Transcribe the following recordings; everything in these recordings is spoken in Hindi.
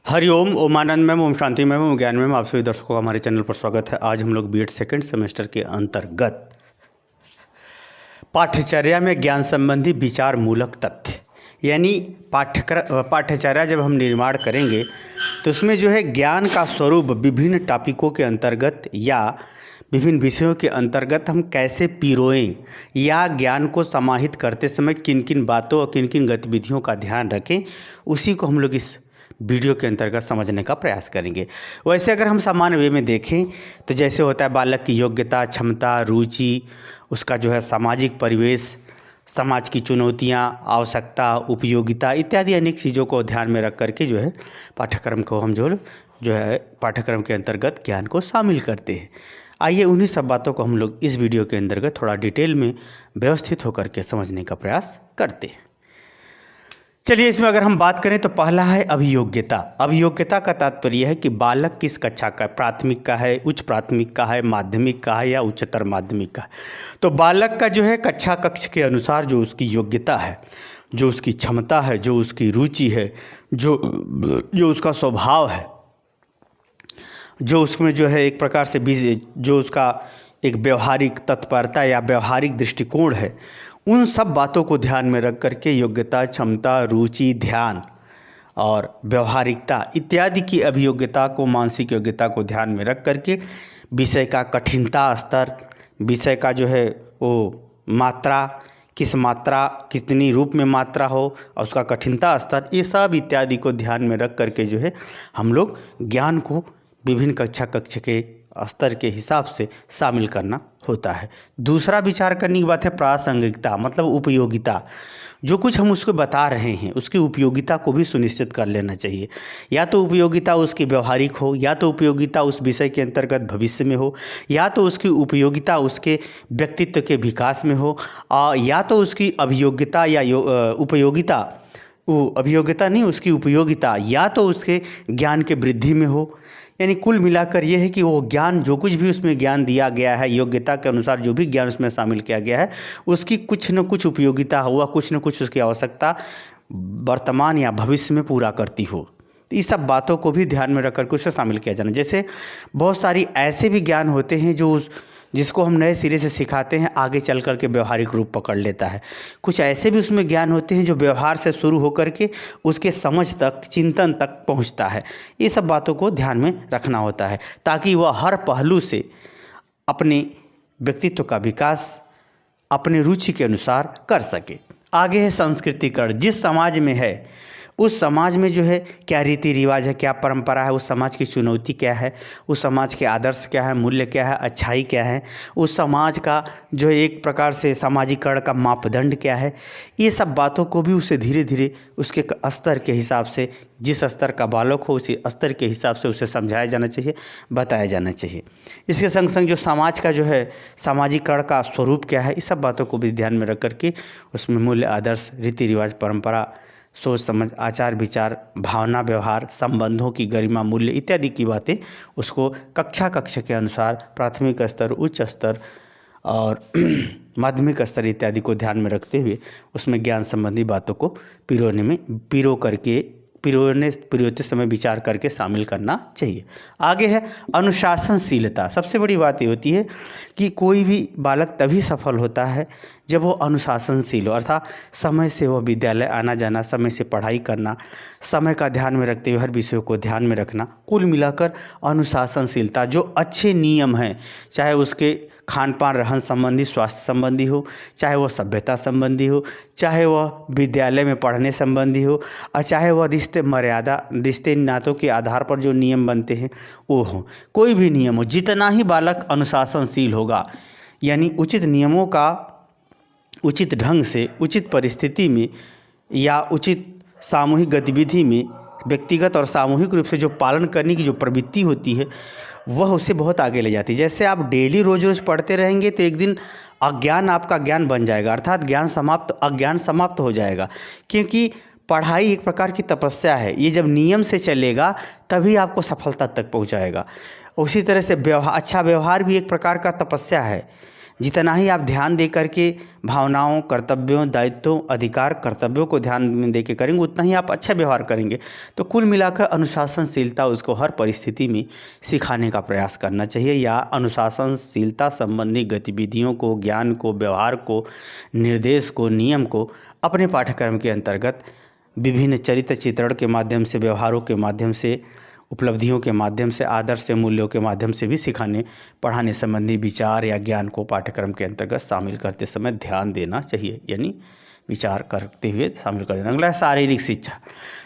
हरिओम, ओमानंद मैम, ओम शांति मैम, ओम ज्ञान मैम, आप सभी दर्शकों का हमारे चैनल पर स्वागत है। आज हम लोग बीएड सेकंड सेमेस्टर के अंतर्गत पाठ्यचर्या में ज्ञान संबंधी विचार मूलक तथ्य यानी पाठ्यचर्या जब हम निर्माण करेंगे तो उसमें जो है ज्ञान का स्वरूप विभिन्न टॉपिकों के अंतर्गत या विभिन्न विषयों के अंतर्गत हम कैसे पिरोएं या ज्ञान को समाहित करते समय किन किन बातों और किन किन गतिविधियों का ध्यान रखें, उसी को हम लोग इस वीडियो के अंतर्गत समझने का प्रयास करेंगे। वैसे अगर हम सामान्य वे में देखें तो जैसे होता है बालक की योग्यता, क्षमता, रुचि, उसका जो है सामाजिक परिवेश, समाज की चुनौतियां, आवश्यकता, उपयोगिता इत्यादि अनेक चीज़ों को ध्यान में रख करके जो है पाठ्यक्रम को हम जो है पाठ्यक्रम के अंतर्गत ज्ञान को शामिल करते हैं। आइए उन्हीं सब बातों को हम लोग इस वीडियो के अंतर्गत थोड़ा डिटेल में व्यवस्थित होकर के समझने का प्रयास करते हैं। चलिए, इसमें अगर हम बात करें तो पहला है अभियोग्यता। अभियोग्यता का तात्पर्य है कि बालक किस कक्षा का है, प्राथमिक का है, उच्च प्राथमिक का है, माध्यमिक का है या उच्चतर माध्यमिक का है। तो बालक का जो है कक्ष के अनुसार जो उसकी योग्यता है, जो उसकी क्षमता है, जो उसकी रुचि है, जो उसका स्वभाव है, जो उसमें जो है एक प्रकार से जो उसका एक व्यवहारिक तत्परता या व्यवहारिक दृष्टिकोण है, उन सब बातों को ध्यान में रख करके योग्यता, क्षमता, रुचि, ध्यान और व्यवहारिकता इत्यादि की अभियोग्यता को, मानसिक योग्यता को ध्यान में रख करके विषय का कठिनता स्तर, विषय का जो है वो मात्रा, कितनी रूप में मात्रा हो और उसका कठिनता स्तर, ये सब इत्यादि को ध्यान में रख करके जो है हम लोग ज्ञान को विभिन्न कक्ष के स्तर के हिसाब से शामिल करना होता है। दूसरा विचार करने की बात है प्रासंगिकता, मतलब उपयोगिता। जो कुछ हम उसको बता रहे हैं उसकी उपयोगिता को भी सुनिश्चित कर लेना चाहिए। या तो उपयोगिता उसकी व्यवहारिक हो, या तो उपयोगिता उस विषय के अंतर्गत भविष्य में हो, या तो उसकी उपयोगिता उसके व्यक्तित्व के विकास में हो, या तो उसकी अभियोग्यता या उसकी उपयोगिता या तो उसके ज्ञान के वृद्धि में हो। यानी कुल मिलाकर यह है कि वो ज्ञान, जो कुछ भी उसमें ज्ञान दिया गया है, योग्यता के अनुसार जो भी ज्ञान उसमें शामिल किया गया है, उसकी कुछ न कुछ उपयोगिता हुआ, कुछ न कुछ उसकी आवश्यकता वर्तमान या भविष्य में पूरा करती हो। तो इस सब बातों को भी ध्यान में रख कर उसमें शामिल किया जाना। जैसे बहुत सारी ऐसे भी ज्ञान होते हैं जिसको हम नए सिरे से सिखाते हैं, आगे चल कर के व्यवहारिक रूप पकड़ लेता है। कुछ ऐसे भी उसमें ज्ञान होते हैं जो व्यवहार से शुरू होकर के उसके समझ तक, चिंतन तक पहुंचता है। ये सब बातों को ध्यान में रखना होता है ताकि वह हर पहलू से अपने व्यक्तित्व का विकास अपने रुचि के अनुसार कर सके। आगे है संस्कृतिकरण। जिस समाज में है उस समाज में जो है क्या रीति रिवाज है, क्या परंपरा है, उस समाज की चुनौती क्या है, उस समाज के आदर्श क्या है, मूल्य क्या है, अच्छाई क्या है, उस समाज का जो है एक प्रकार से सामाजिकरण का मापदंड क्या है, ये सब बातों को भी उसे धीरे धीरे उसके स्तर के हिसाब से, जिस स्तर का बालक हो उसी स्तर के हिसाब से उसे समझाया जाना चाहिए, बताया जाना चाहिए। इसके संग संग जो समाज का जो है सामाजिकरण का स्वरूप क्या है, इस सब बातों को भी ध्यान में रख करके उसमें मूल्य, आदर्श, रीति रिवाज, परंपरा, सोच समझ, आचार विचार, भावना, व्यवहार, संबंधों की गरिमा, मूल्य इत्यादि की बातें उसको कक्ष के अनुसार प्राथमिक स्तर, उच्च स्तर और माध्यमिक स्तर इत्यादि को ध्यान में रखते हुए उसमें ज्ञान संबंधी बातों को पिरोते समय विचार करके शामिल करना चाहिए। आगे है अनुशासनशीलता। सबसे बड़ी बात ये होती है कि कोई भी बालक तभी सफल होता है जब वो अनुशासनशील हो, अर्थात समय से वो विद्यालय आना जाना, समय से पढ़ाई करना, समय का ध्यान में रखते हुए हर विषयों को ध्यान में रखना। कुल मिलाकर अनुशासनशीलता, जो अच्छे नियम हैं, चाहे उसके खान पान, रहन संबंधी, स्वास्थ्य संबंधी हो, चाहे वह सभ्यता संबंधी हो, चाहे वह विद्यालय में पढ़ने संबंधी हो, और चाहे वह रिश्ते नातों के आधार पर जो नियम बनते हैं वो हो, कोई भी नियम हो, जितना ही बालक अनुशासनशील होगा, यानी उचित नियमों का उचित ढंग से, उचित परिस्थिति में या उचित सामूहिक गतिविधि में व्यक्तिगत और सामूहिक रूप से जो पालन करने की जो प्रवृत्ति होती है वह उसे बहुत आगे ले जाती है। जैसे आप डेली रोज रोज पढ़ते रहेंगे तो एक दिन अज्ञान आपका ज्ञान बन जाएगा, अर्थात अज्ञान समाप्त हो जाएगा, क्योंकि पढ़ाई एक प्रकार की तपस्या है। ये जब नियम से चलेगा तभी आपको सफलता तक पहुंचाएगा। उसी तरह से अच्छा व्यवहार भी एक प्रकार का तपस्या है। जितना ही आप ध्यान दे करके भावनाओं, कर्तव्यों, दायित्वों, अधिकार, कर्तव्यों को ध्यान में दे के करेंगे, उतना ही आप अच्छा व्यवहार करेंगे। तो कुल मिलाकर अनुशासनशीलता उसको हर परिस्थिति में सिखाने का प्रयास करना चाहिए, या अनुशासनशीलता संबंधी गतिविधियों को, ज्ञान को, व्यवहार को, निर्देश को, नियम को अपने पाठ्यक्रम के अंतर्गत विभिन्न चरित्र चित्रण के माध्यम से, व्यवहारों के माध्यम से, उपलब्धियों के माध्यम से, आदर्श से मूल्यों के माध्यम से भी सिखाने पढ़ाने संबंधी विचार या ज्ञान को पाठ्यक्रम के अंतर्गत शामिल करते समय ध्यान देना चाहिए, यानी विचार करते हुए शामिल कर देना। अगला है शारीरिक शिक्षा।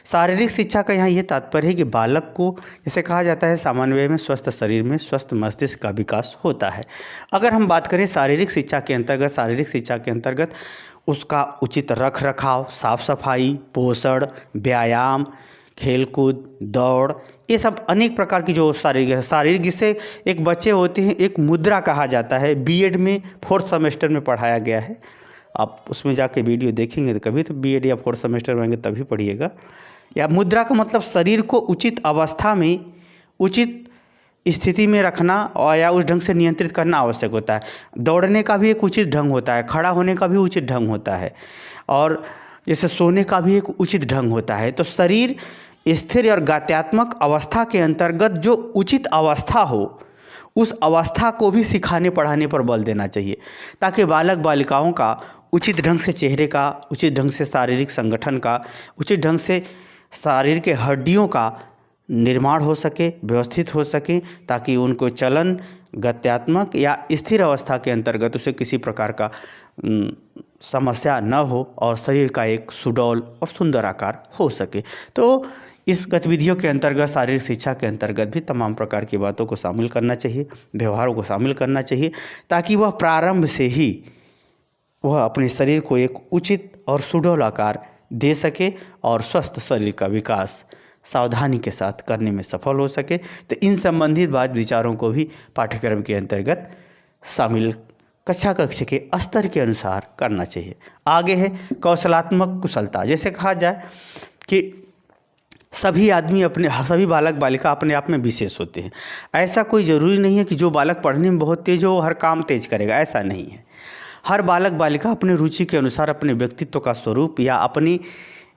शारीरिक शिक्षा का यहाँ ये तात्पर्य है कि बालक को, जैसे कहा जाता है सामान्य वे में, स्वस्थ शरीर में स्वस्थ मस्तिष्क का विकास होता है। अगर हम बात करें शारीरिक शिक्षा के अंतर्गत, शारीरिक शिक्षा के अंतर्गत उसका उचित रख रखाव, साफ सफाई, पोषण, व्यायाम, खेलकूद, दौड़, ये सब अनेक प्रकार की जो शारीरिक जिससे एक बच्चे होते हैं, एक मुद्रा कहा जाता है, बीएड में 4th सेमेस्टर में पढ़ाया गया है। आप उसमें जाके वीडियो देखेंगे तो कभी तो बीएड या 4th सेमेस्टर में आएंगे तभी पढ़िएगा। या मुद्रा का मतलब शरीर को उचित अवस्था में, उचित स्थिति में रखना और या उस ढंग से नियंत्रित करना आवश्यक होता है। दौड़ने का भी एक उचित ढंग होता है, खड़ा होने का भी उचित ढंग होता है, और जैसे सोने का भी एक उचित ढंग होता है। तो शरीर स्थिर और गत्यात्मक अवस्था के अंतर्गत जो उचित अवस्था हो, उस अवस्था को भी सिखाने पढ़ाने पर बल देना चाहिए, ताकि बालक बालिकाओं का उचित ढंग से चेहरे का, उचित ढंग से शारीरिक संगठन का, उचित ढंग से शरीर के हड्डियों का निर्माण हो सके, व्यवस्थित हो सके, ताकि उनको चलन गत्यात्मक या स्थिर अवस्था के अंतर्गत उसे किसी प्रकार का समस्या न हो और शरीर का एक सुडौल और सुंदर आकार हो सके। तो इस गतिविधियों के अंतर्गत, शारीरिक शिक्षा के अंतर्गत भी तमाम प्रकार की बातों को शामिल करना चाहिए, व्यवहारों को शामिल करना चाहिए, ताकि वह प्रारंभ से ही वह अपने शरीर को एक उचित और सुडौल आकार दे सके और स्वस्थ शरीर का विकास सावधानी के साथ करने में सफल हो सके। तो इन संबंधित बात विचारों को भी पाठ्यक्रम के अंतर्गत शामिल कक्षा के स्तर के अनुसार करना चाहिए। आगे है कौशलात्मक कुशलता। जैसे कहा जाए कि सभी बालक बालिका अपने आप में विशेष होते हैं। ऐसा कोई ज़रूरी नहीं है कि जो बालक पढ़ने में बहुत तेज हो हर काम तेज करेगा, ऐसा नहीं है। हर बालक बालिका अपने रुचि के अनुसार अपने व्यक्तित्व का स्वरूप या अपनी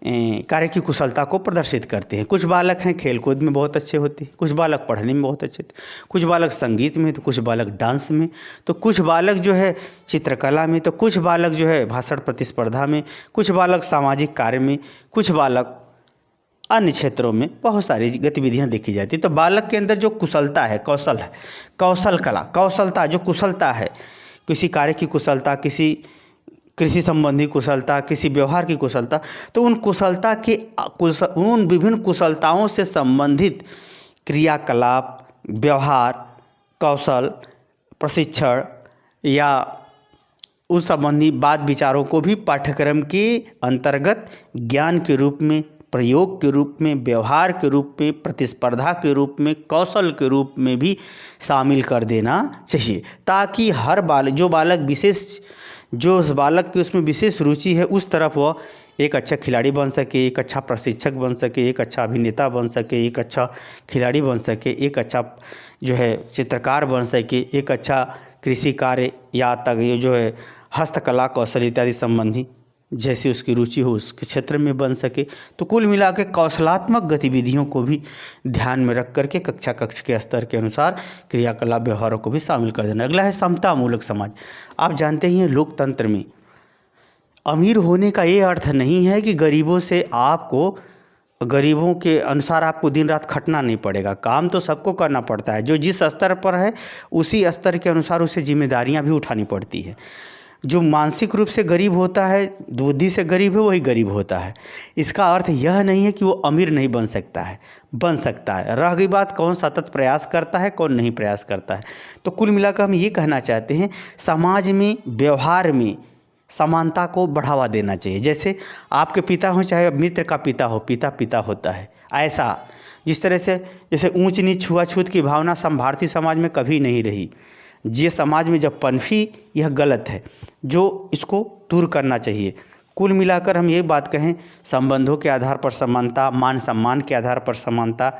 कार्य की कुशलता को प्रदर्शित करते हैं। कुछ बालक हैं खेलकूद में बहुत अच्छे होते हैं, कुछ बालक पढ़ने में बहुत अच्छे, कुछ बालक संगीत में, तो कुछ बालक डांस में, तो कुछ बालक जो है चित्रकला में, तो कुछ बालक जो है भाषण प्रतिस्पर्धा में, कुछ बालक सामाजिक कार्य में, कुछ बालक अन्य क्षेत्रों में। बहुत सारी गतिविधियां देखी जाती हैं। तो बालक के अंदर जो कुशलता है, कौशल है, कौशल कला, कौशलता जो कुशलता है, किसी कार्य की कुशलता, किसी कृषि संबंधी कुशलता, किसी व्यवहार की कुशलता, तो उन विभिन्न कुशलताओं से संबंधित क्रियाकलाप, व्यवहार, कौशल, प्रशिक्षण या उस संबंधी बात विचारों को भी पाठ्यक्रम के अंतर्गत ज्ञान के रूप में, प्रयोग के रूप में, व्यवहार के रूप में, प्रतिस्पर्धा के रूप में, कौशल के रूप में भी शामिल कर देना चाहिए, ताकि हर जो उस बालक की उसमें विशेष रुचि है उस तरफ वह एक अच्छा खिलाड़ी बन सके, एक अच्छा प्रशिक्षक बन सके, एक अच्छा अभिनेता बन सके, एक अच्छा खिलाड़ी बन सके, एक अच्छा जो है चित्रकार बन सके, एक अच्छा कृषि कार्य या तक ये जो है हस्तकला, कौशल इत्यादि संबंधी जैसी उसकी रुचि हो उसके क्षेत्र में बन सके। तो कुल मिला के कौशलात्मक गतिविधियों को भी ध्यान में रख करके कक्षा के स्तर के अनुसार क्रियाकलाप व्यवहारों को भी शामिल कर देना। अगला है समतामूलक समाज। आप जानते ही हैं लोकतंत्र में अमीर होने का ये अर्थ नहीं है कि गरीबों के अनुसार आपको दिन रात खटना नहीं पड़ेगा। काम तो सबको करना पड़ता है, जो जिस स्तर पर है उसी स्तर के अनुसार उसे जिम्मेदारियां भी उठानी पड़ती है। जो मानसिक रूप से गरीब होता है, बुद्धि से गरीब है, वही गरीब होता है। इसका अर्थ यह नहीं है कि वो अमीर नहीं बन सकता है, बन सकता है। रह गई बात कौन सतत प्रयास करता है, कौन नहीं प्रयास करता है। तो कुल मिलाकर हम ये कहना चाहते हैं, समाज में व्यवहार में समानता को बढ़ावा देना चाहिए। जैसे आपके पिता हो, चाहे मित्र का पिता हो, पिता पिता होता है। ऐसा जिस तरह से जैसे ऊंच नीच छुआछूत की भावना भारतीय समाज में कभी नहीं रही। ये समाज में जब पनपी, यह गलत है, जो इसको दूर करना चाहिए। कुल मिलाकर हम ये बात कहें, संबंधों के आधार पर समानता, मान सम्मान के आधार पर समानता,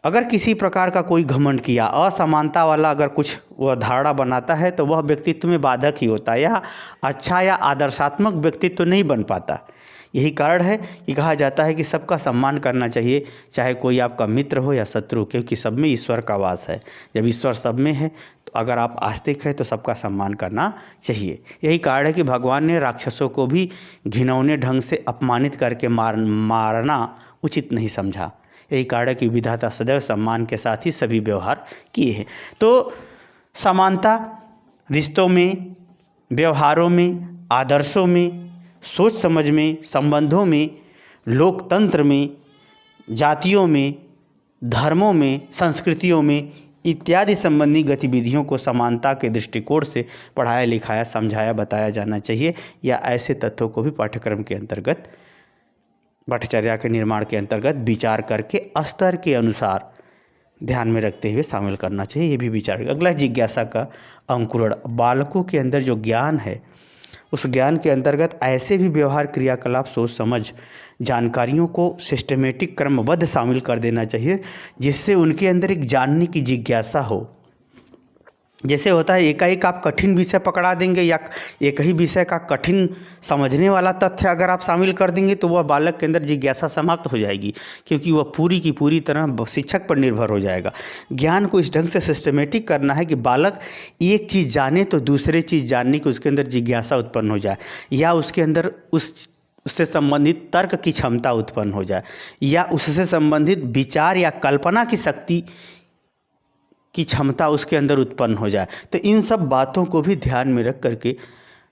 अगर किसी प्रकार का कोई घमंड किया, असमानता वाला अगर कुछ वह धारणा बनाता है तो वह व्यक्तित्व में बाधक ही होता है, यह अच्छा या आदर्शात्मक व्यक्तित्व नहीं बन पाता। यही कारण है कि कहा जाता है कि सबका सम्मान करना चाहिए, चाहे कोई आपका मित्र हो या शत्रु, क्योंकि सब में ईश्वर का वास है। जब ईश्वर सब में है तो अगर आप आस्तिक हैं तो सबका सम्मान करना चाहिए। यही कारण है कि भगवान ने राक्षसों को भी घिनौने ढंग से अपमानित करके मारना उचित नहीं समझा। यही कारण है कि विधाता सदैव सम्मान के साथ ही सभी व्यवहार किए हैं। तो समानता रिश्तों में, व्यवहारों में, आदर्शों में, सोच समझ में, संबंधों में, लोकतंत्र में, जातियों में, धर्मों में, संस्कृतियों में इत्यादि संबंधी गतिविधियों को समानता के दृष्टिकोण से पढ़ाया, लिखाया, समझाया, बताया जाना चाहिए, या ऐसे तथ्यों को भी पाठ्यक्रम के अंतर्गत, पाठ्यचर्या के निर्माण के अंतर्गत विचार करके स्तर के अनुसार ध्यान में रखते हुए शामिल करना चाहिए। ये भी विचार। अगला जिज्ञासा का अंकुरण। बालकों के अंदर जो ज्ञान है उस ज्ञान के अंतर्गत ऐसे भी व्यवहार, क्रियाकलाप, सोच समझ, जानकारियों को सिस्टमेटिक क्रमबद्ध शामिल कर देना चाहिए जिससे उनके अंदर एक जानने की जिज्ञासा हो। जैसे होता है एकाएक आप कठिन विषय पकड़ा देंगे या एक ही विषय का कठिन समझने वाला तथ्य अगर आप शामिल कर देंगे तो वह बालक के अंदर जिज्ञासा समाप्त हो जाएगी, क्योंकि वह पूरी की पूरी तरह शिक्षक पर निर्भर हो जाएगा। ज्ञान को इस ढंग से सिस्टमेटिक करना है कि बालक एक चीज़ जाने तो दूसरे चीज़ जानने की उसके अंदर जिज्ञासा उत्पन्न हो जाए, या उसके अंदर उससे संबंधित तर्क की क्षमता उत्पन्न हो जाए, या उससे संबंधित विचार या कल्पना की शक्ति की क्षमता उसके अंदर उत्पन्न हो जाए। तो इन सब बातों को भी ध्यान में रख करके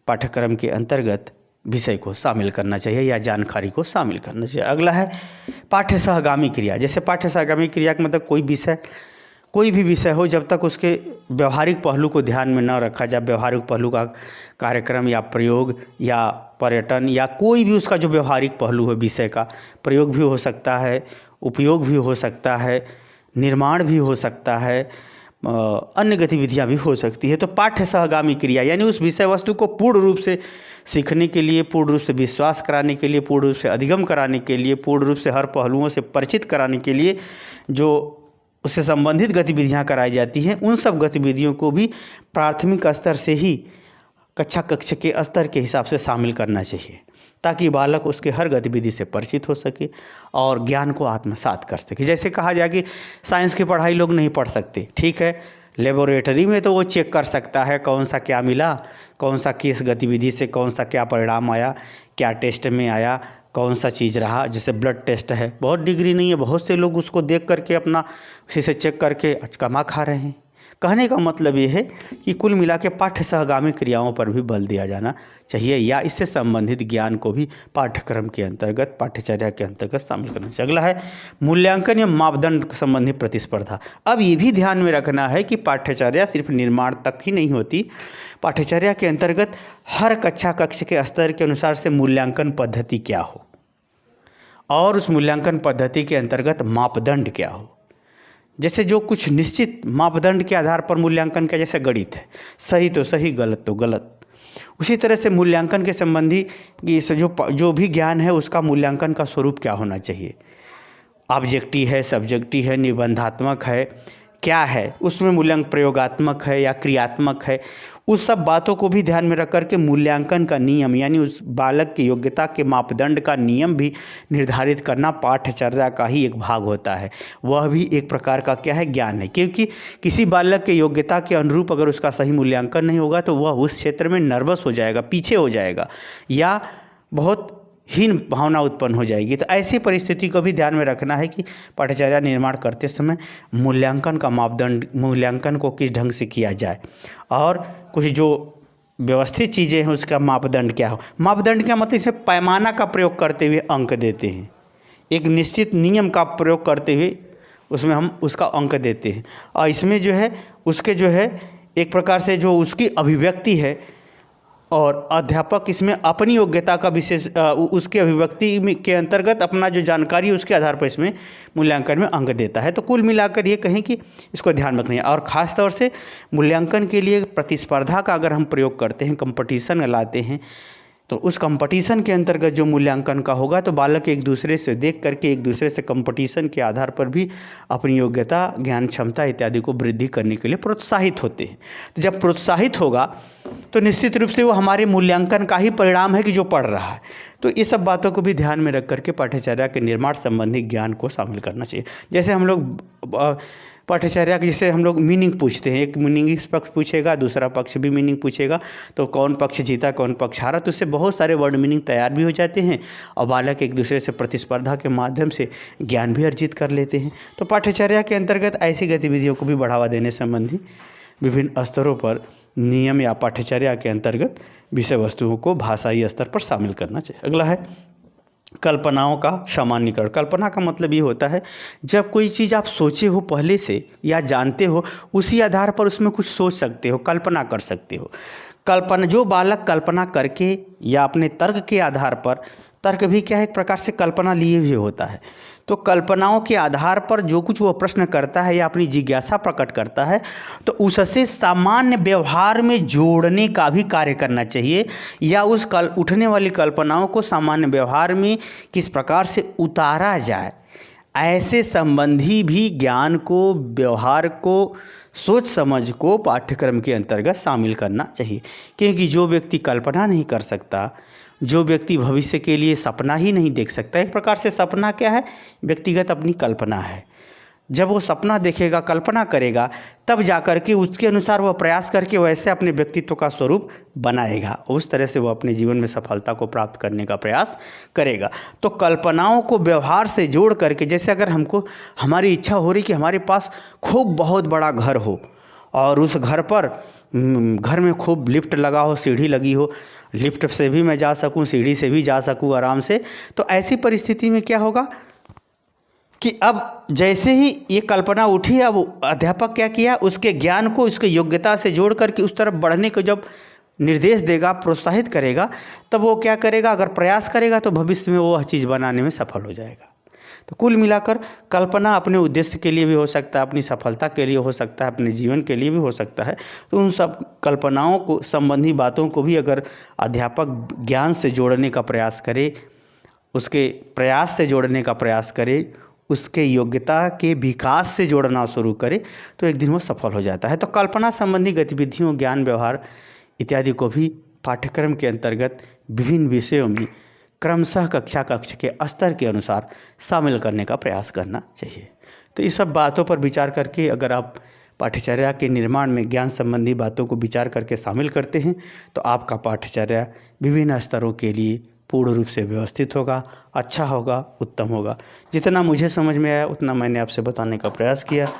पाठ्यक्रम के अंतर्गत विषय को शामिल करना चाहिए या जानकारी को शामिल करना चाहिए। अगला है पाठ्य सहगामी क्रिया। जैसे पाठ्य सहगामी क्रिया का मतलब कोई भी विषय हो, जब तक उसके व्यवहारिक पहलू को ध्यान में न रखा जाए, व्यवहारिक पहलू का कार्यक्रम या प्रयोग या पर्यटन या कोई भी उसका जो व्यवहारिक पहलू है विषय का, प्रयोग भी हो सकता है, उपयोग भी हो सकता है, निर्माण भी हो सकता है, अन्य गतिविधियां भी हो सकती है। तो पाठ्य सहगामी क्रिया यानी उस विषय वस्तु को पूर्ण रूप से सीखने के लिए, पूर्ण रूप से विश्वास कराने के लिए, पूर्ण रूप से अधिगम कराने के लिए, पूर्ण रूप से हर पहलुओं से परिचित कराने के लिए जो उससे संबंधित गतिविधियां कराई जाती हैं, उन सब गतिविधियों को भी प्राथमिक स्तर से ही कक्षा के स्तर के हिसाब से शामिल करना चाहिए, ताकि बालक उसके हर गतिविधि से परिचित हो सके और ज्ञान को आत्मसात कर सके। जैसे कहा जाए कि साइंस की पढ़ाई लोग नहीं पढ़ सकते, ठीक है, लेबोरेटरी में तो वो चेक कर सकता है कौन सा क्या मिला, कौन सा किस गतिविधि से कौन सा क्या परिणाम आया, क्या टेस्ट में आया, कौन सा चीज़ रहा। जैसे ब्लड टेस्ट है, बहुत डिग्री नहीं है, बहुत से लोग उसको देख करके अपना उसी से चेक करके अचकमा खा रहे हैं। कहने का मतलब ये है कि कुल मिला के पाठ्य सहगामी क्रियाओं पर भी बल दिया जाना चाहिए, या इससे संबंधित ज्ञान को भी पाठ्यक्रम के अंतर्गत, पाठ्यचर्या के अंतर्गत शामिल करना चाहिए। अगला है मूल्यांकन या मापदंड संबंधी प्रतिस्पर्धा। अब ये भी ध्यान में रखना है कि पाठ्यचर्या सिर्फ निर्माण तक ही नहीं होती, पाठ्यचर्या के अंतर्गत हर कक्ष के स्तर के अनुसार से मूल्यांकन पद्धति क्या हो और उस मूल्यांकन पद्धति के अंतर्गत मापदंड क्या हो। जैसे जो कुछ निश्चित मापदंड के आधार पर मूल्यांकन का, जैसे गणित है, सही तो सही, गलत तो गलत, उसी तरह से मूल्यांकन के संबंधी जो भी ज्ञान है उसका मूल्यांकन का स्वरूप क्या होना चाहिए। ऑब्जेक्टिव है, सब्जेक्टिव है, निबंधात्मक है, क्या है उसमें मूल्यांकन, प्रयोगात्मक है या क्रियात्मक है, उस सब बातों को भी ध्यान में रख करके मूल्यांकन का नियम यानी उस बालक की योग्यता के मापदंड का नियम भी निर्धारित करना पाठ्यचर्या का ही एक भाग होता है। वह भी एक प्रकार का क्या है, ज्ञान है, क्योंकि किसी बालक के योग्यता के अनुरूप अगर उसका सही मूल्यांकन नहीं होगा तो वह उस क्षेत्र में नर्वस हो जाएगा, पीछे हो जाएगा या बहुत हीन भावना उत्पन्न हो जाएगी। तो ऐसी परिस्थिति को भी ध्यान में रखना है कि पाठ्यचर्या निर्माण करते समय मूल्यांकन का मापदंड, मूल्यांकन को किस ढंग से किया जाए और कुछ जो व्यवस्थित चीज़ें हैं उसका मापदंड क्या हो। मापदंड क्या मतलब, इसे पैमाना का प्रयोग करते हुए अंक देते हैं, एक निश्चित नियम का प्रयोग करते हुए उसमें हम उसका अंक देते हैं, और इसमें जो है उसके जो है एक प्रकार से जो उसकी अभिव्यक्ति है और अध्यापक इसमें अपनी योग्यता का विशेष उसके अभिव्यक्ति के अंतर्गत अपना जो जानकारी है उसके आधार पर इसमें मूल्यांकन में अंक देता है। तो कुल मिलाकर ये कहें कि इसको ध्यान रखना है। और ख़ास तौर से मूल्यांकन के लिए प्रतिस्पर्धा का अगर हम प्रयोग करते हैं, कंपटीशन लाते हैं, तो उस कंपटीशन के अंतर्गत जो मूल्यांकन का होगा तो बालक एक दूसरे से देख करके एक दूसरे से कंपटीशन के आधार पर भी अपनी योग्यता, ज्ञान, क्षमता इत्यादि को वृद्धि करने के लिए प्रोत्साहित होते हैं। तो जब प्रोत्साहित होगा तो निश्चित रूप से वो हमारे मूल्यांकन का ही परिणाम है कि जो पढ़ रहा है। तो ये सब बातों को भी ध्यान में रख करके पाठ्यचर्या के निर्माण संबंधी ज्ञान को शामिल करना चाहिए। जैसे हम लोग पाठ्यचर्या के जैसे हम लोग मीनिंग पूछते हैं, एक मीनिंग इस पक्ष पूछेगा, दूसरा पक्ष भी मीनिंग पूछेगा, तो कौन पक्ष जीता कौन पक्ष हारा, तो उससे बहुत सारे वर्ड मीनिंग तैयार भी हो जाते हैं और बालक एक दूसरे से प्रतिस्पर्धा के माध्यम से ज्ञान भी अर्जित कर लेते हैं। तो पाठ्यचर्या के अंतर्गत ऐसी गतिविधियों को भी बढ़ावा देने संबंधी विभिन्न स्तरों पर नियम या पाठ्यचर्या के अंतर्गत विषय वस्तुओं को भाषाई स्तर पर शामिल करना चाहिए। अगला है कल्पनाओं का सामान्यीकरण। कल्पना का मतलब ये होता है जब कोई चीज़ आप सोचे हो पहले से या जानते हो, उसी आधार पर उसमें कुछ सोच सकते हो, कल्पना कर सकते हो। कल्पना, जो बालक कल्पना करके या अपने तर्क के आधार पर, तर्क भी क्या है, एक प्रकार से कल्पना लिए हुए होता है, तो कल्पनाओं के आधार पर जो कुछ वो प्रश्न करता है या अपनी जिज्ञासा प्रकट करता है तो उससे सामान्य व्यवहार में जोड़ने का भी कार्य करना चाहिए, या उस उठने वाली कल्पनाओं को सामान्य व्यवहार में किस प्रकार से उतारा जाए, ऐसे संबंधी भी ज्ञान को, व्यवहार को, सोच समझ को पाठ्यक्रम के अंतर्गत शामिल करना चाहिए। क्योंकि जो व्यक्ति कल्पना नहीं कर सकता, जो व्यक्ति भविष्य के लिए सपना ही नहीं देख सकता, एक प्रकार से सपना क्या है, व्यक्तिगत अपनी कल्पना है। जब वो सपना देखेगा, कल्पना करेगा, तब जाकर के उसके अनुसार वह प्रयास करके वैसे अपने व्यक्तित्व का स्वरूप बनाएगा, उस तरह से वो अपने जीवन में सफलता को प्राप्त करने का प्रयास करेगा। तो कल्पनाओं को व्यवहार से जोड़ करके, जैसे अगर हमको हमारी इच्छा हो रही कि हमारे पास खूब बहुत बड़ा घर हो और उस घर पर घर में खूब लिफ्ट लगा हो, सीढ़ी लगी हो, लिफ्ट से भी मैं जा सकूं, सीढ़ी से भी जा सकूं आराम से, तो ऐसी परिस्थिति में क्या होगा कि अब जैसे ही ये कल्पना उठी, अब अध्यापक क्या किया, उसके ज्ञान को उसके योग्यता से जोड़ करके उस तरफ बढ़ने को जब निर्देश देगा, प्रोत्साहित करेगा, तब वो क्या करेगा, अगर प्रयास करेगा तो भविष्य में वो वह चीज़ बनाने में सफल हो जाएगा। तो कुल मिलाकर कल्पना अपने उद्देश्य के लिए भी हो सकता है, अपनी सफलता के लिए हो सकता है, अपने जीवन के लिए भी हो सकता है। तो उन सब कल्पनाओं को संबंधी बातों को भी अगर अध्यापक ज्ञान से जोड़ने का प्रयास करे, उसके प्रयास से जोड़ने का प्रयास करे, उसके योग्यता के विकास से जोड़ना शुरू करे, तो एक दिन वो सफल हो जाता है। तो कल्पना संबंधी गतिविधियों, ज्ञान, व्यवहार इत्यादि को भी पाठ्यक्रम के अंतर्गत विभिन्न विषयों में क्रमशः कक्षा के स्तर के अनुसार शामिल करने का प्रयास करना चाहिए। तो इस सब बातों पर विचार करके अगर आप पाठ्यचर्या के निर्माण में ज्ञान संबंधी बातों को विचार करके शामिल करते हैं तो आपका पाठ्यचर्या विभिन्न स्तरों के लिए पूर्ण रूप से व्यवस्थित होगा, अच्छा होगा, उत्तम होगा। जितना मुझे समझ में आया उतना मैंने आपसे बताने का प्रयास किया,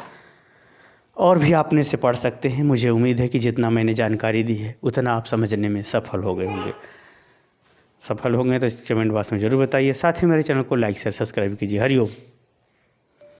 और भी आपने से पढ़ सकते हैं। मुझे उम्मीद है कि जितना मैंने जानकारी दी है उतना आप समझने में सफल हो गए होंगे। सफल होंगे तो कमेंट बॉक्स में ज़रूर बताइए। साथ ही मेरे चैनल को लाइक शेयर सब्सक्राइब कीजिए। हरिओम।